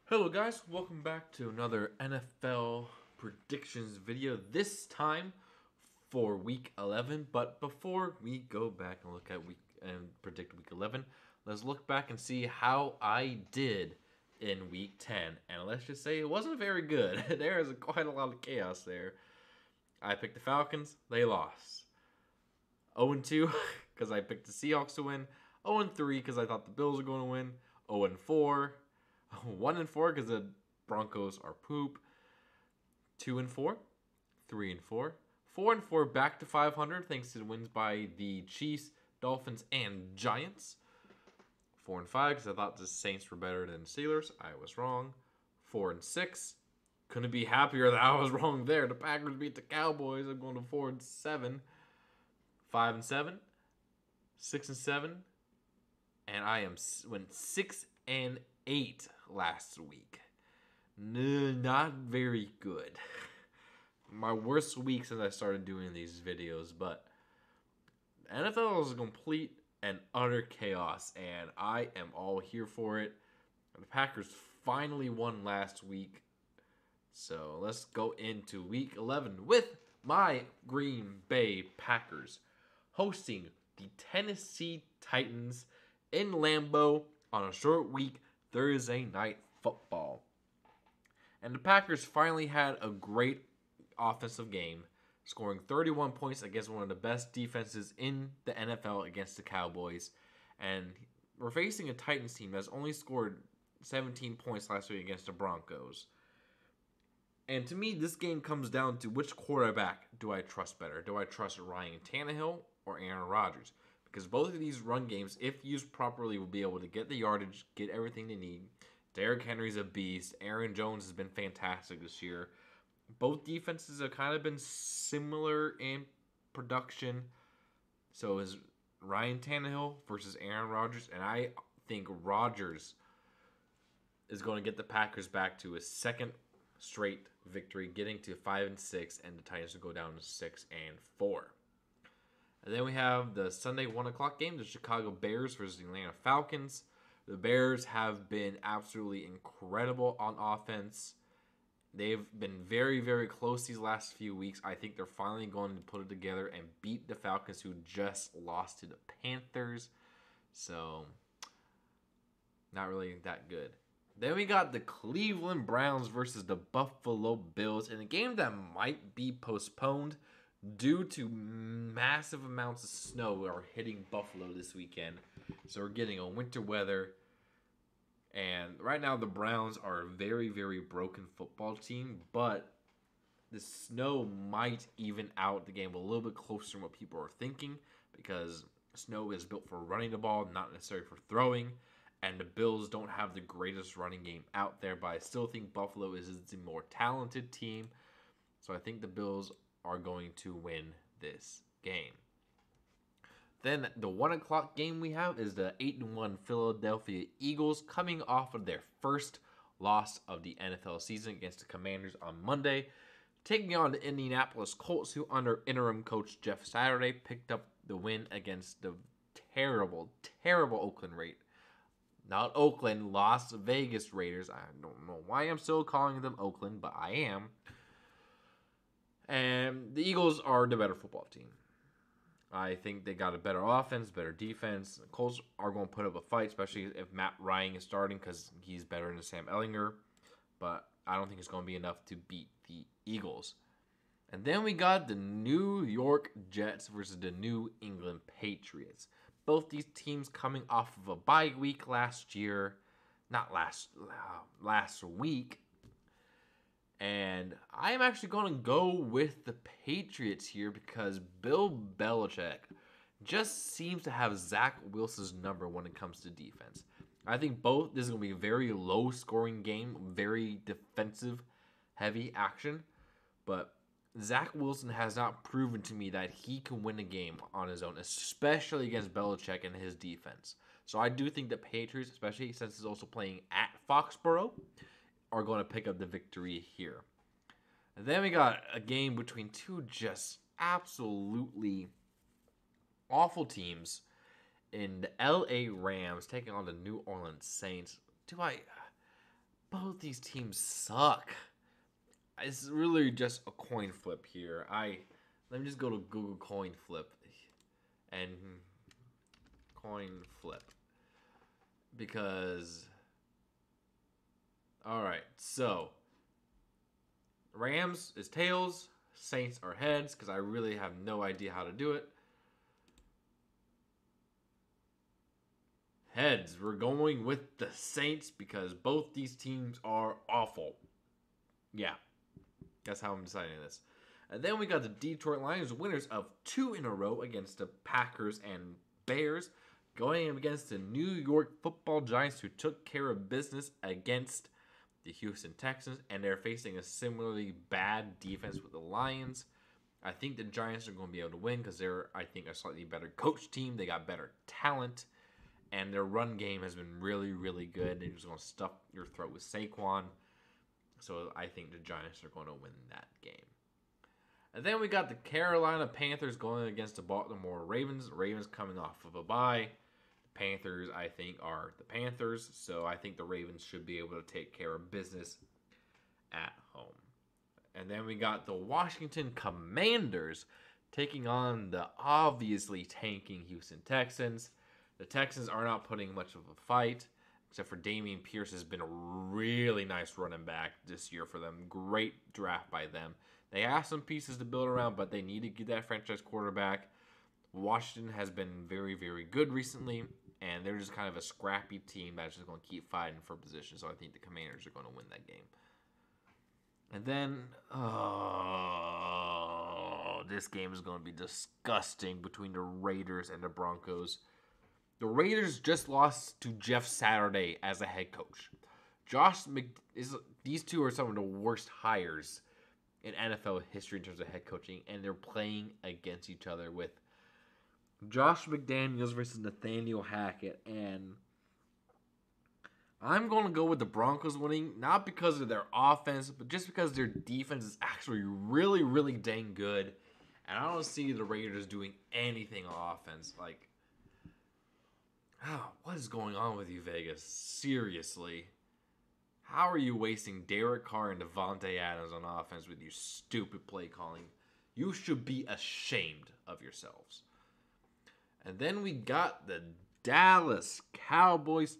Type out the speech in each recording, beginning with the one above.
Hello guys, welcome back to another NFL predictions video, this time for week 11. But before we go back and look at week and predict week 11, let's look back and see how I did in week 10. And let's just say it wasn't very good. There is quite a lot of chaos there. I picked the Falcons, they lost. 0-2 because I picked the Seahawks to win. 0-3 because I thought the Bills were going to win. 0-4. 1-4 because the Broncos are poop. 2-4. 3-4. 4-4 back to 500 thanks to the wins by the Chiefs, Dolphins, and Giants. 4-5 because I thought the Saints were better than the Steelers. I was wrong. 4-6. Couldn't be happier that I was wrong there. The Packers beat the Cowboys. I'm going to 4-7. 5-7. 6-7. And I went 6-8 last week. Not very good. My worst week since I started doing these videos, but NFL is a complete and utter chaos, and I am all here for it. The Packers finally won last week, so let's go into week 11 with my Green Bay Packers hosting the Tennessee Titans in Lambeau on a short week Thursday night football. And the Packers finally had a great offensive game, scoring 31 points against one of the best defenses in the NFL against the Cowboys. And we're facing a Titans team that's only scored 17 points last week against the Broncos. And to me, this game comes down to which quarterback do I trust better? Do I trust Ryan Tannehill or Aaron Rodgers? Because both of these run games, if used properly, will be able to get the yardage, get everything they need. Derrick Henry's a beast. Aaron Jones has been fantastic this year. Both defenses have kind of been similar in production. So is Ryan Tannehill versus Aaron Rodgers. And I think Rodgers is going to get the Packers back to a second straight victory, getting to 5-6, and the Titans will go down to 6-4. And then we have the Sunday 1 o'clock game, the Chicago Bears versus the Atlanta Falcons. The Bears have been absolutely incredible on offense. They've been very, very close these last few weeks. I think they're finally going to put it together and beat the Falcons, who just lost to the Panthers. So, not really that good. Then we got the Cleveland Browns versus the Buffalo Bills in a game that might be postponed due to massive amounts of snow are hitting Buffalo this weekend. So we're getting a winter weather. And right now the Browns are a very, very broken football team. But the snow might even out the game a little bit closer than what people are thinking. Because snow is built for running the ball, not necessarily for throwing. And the Bills don't have the greatest running game out there. But I still think Buffalo is the more talented team. So I think the Bills are going to win this game. Then the 1 o'clock game we have is the 8-1 Philadelphia Eagles coming off of their first loss of the NFL season against the Commanders on Monday, taking on the Indianapolis Colts, who under interim coach Jeff Saturday picked up the win against the terrible, terrible Oakland Raiders. Not Oakland, Las Vegas Raiders. I don't know why I'm still calling them Oakland, but I am. And the Eagles are the better football team. I think they got a better offense, better defense. The Colts are going to put up a fight, especially if Matt Ryan is starting because he's better than Sam Ehlinger. But I don't think it's going to be enough to beat the Eagles. And then we got the New York Jets versus the New England Patriots. Both these teams coming off of a bye week last year. Not last week. And I am actually going to go with the Patriots here because Bill Belichick just seems to have Zach Wilson's number when it comes to defense. I think this is going to be a very low-scoring game, very defensive-heavy action. But Zach Wilson has not proven to me that he can win a game on his own, especially against Belichick and his defense. So I do think the Patriots, especially since he's also playing at Foxborough, are going to pick up the victory here. And then we got a game between two just absolutely awful teams in the LA Rams taking on the New Orleans Saints. Both both these teams suck. It's really just a coin flip here. Let me just go to Google coin flip and coin flip because all right, so Rams is tails, Saints are heads because I really have no idea how to do it. Heads, we're going with the Saints because both these teams are awful. Yeah, that's how I'm deciding this. And then we got the Detroit Lions, winners of 2 in a row against the Packers and Bears, going up against the New York Football Giants, who took care of business against the Houston Texans, and they're facing a similarly bad defense with the Lions. I think the Giants are going to be able to win because they're, I think, a slightly better coach team. They got better talent, and their run game has been really, really good. They're just going to stuff your throat with Saquon. So I think the Giants are going to win that game. And then we got the Carolina Panthers going against the Baltimore Ravens. Ravens coming off of a bye. The Panthers, I think, are the Panthers. So I think the Ravens should be able to take care of business at home. And then we got the Washington Commanders taking on the obviously tanking Houston Texans. The Texans are not putting much of a fight, except for Dameon Pierce has been a really nice running back this year for them. Great draft by them. They have some pieces to build around, but they need to get that franchise quarterback. Washington has been very, very good recently, and they're just kind of a scrappy team that's just going to keep fighting for position. So I think the Commanders are going to win that game. And then, this game is going to be disgusting between the Raiders and the Broncos. The Raiders just lost to Jeff Saturday as a head coach. These two are some of the worst hires in NFL history in terms of head coaching, and they're playing against each other with Josh McDaniels versus Nathaniel Hackett, and I'm going to go with the Broncos winning, not because of their offense, but just because their defense is actually really, really dang good, and I don't see the Raiders doing anything on offense. Like, what is going on with you, Vegas? Seriously. How are you wasting Derek Carr and Devontae Adams on offense with your stupid play calling? You should be ashamed of yourselves. And then we got the Dallas Cowboys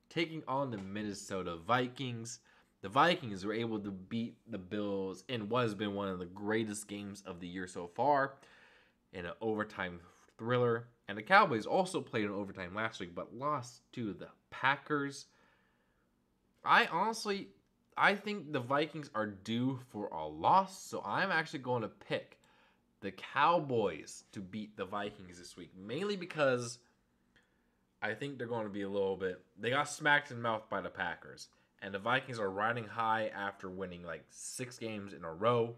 taking on the Minnesota Vikings. The Vikings were able to beat the Bills in what has been one of the greatest games of the year so far in an overtime thriller. And the Cowboys also played in overtime last week, but lost to the Packers. I think the Vikings are due for a loss, so I'm actually going to pick the Cowboys to beat the Vikings this week, mainly because I think they're going to be they got smacked in the mouth by the Packers, and the Vikings are riding high after winning like 6 games in a row.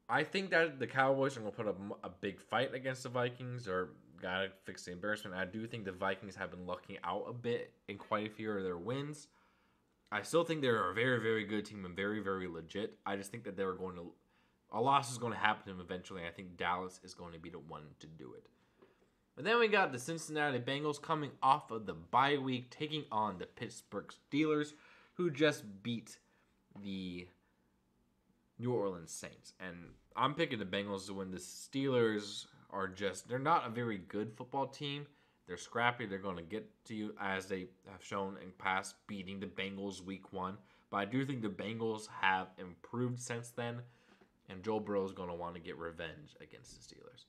I think that the Cowboys are going to put up a big fight against the Vikings, or gotta fix the embarrassment. I do think the Vikings have been lucking out a bit in quite a few of their wins. I still think they're a very, very good team and very, very legit. I just think that a loss is going to happen to them eventually. I think Dallas is going to be the one to do it. And then we got the Cincinnati Bengals coming off of the bye week, taking on the Pittsburgh Steelers, who just beat the New Orleans Saints. And I'm picking the Bengals to win. The Steelers they're not a very good football team. They're scrappy. They're going to get to you, as they have shown in past, beating the Bengals week 1. But I do think the Bengals have improved since then, and Joe Burrow is going to want to get revenge against the Steelers.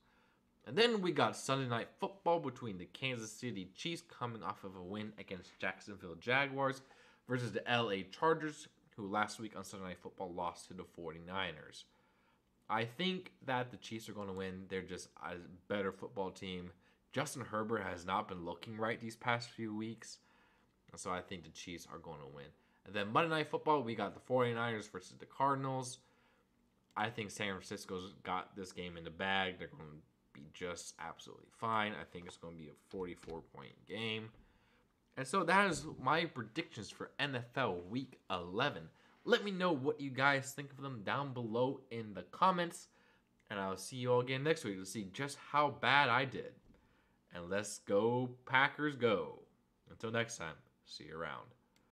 And then we got Sunday Night Football between the Kansas City Chiefs coming off of a win against Jacksonville Jaguars versus the LA Chargers, who last week on Sunday Night Football lost to the 49ers. I think that the Chiefs are going to win. They're just a better football team. Justin Herbert has not been looking right these past few weeks. So I think the Chiefs are going to win. And then Monday Night Football, we got the 49ers versus the Cardinals. I think San Francisco's got this game in the bag. They're going to be just absolutely fine. I think it's going to be a 44-point game. And so that is my predictions for NFL Week 11. Let me know what you guys think of them down below in the comments. And I'll see you all again next week to see just how bad I did. And let's go, Packers, go. Until next time, see you around.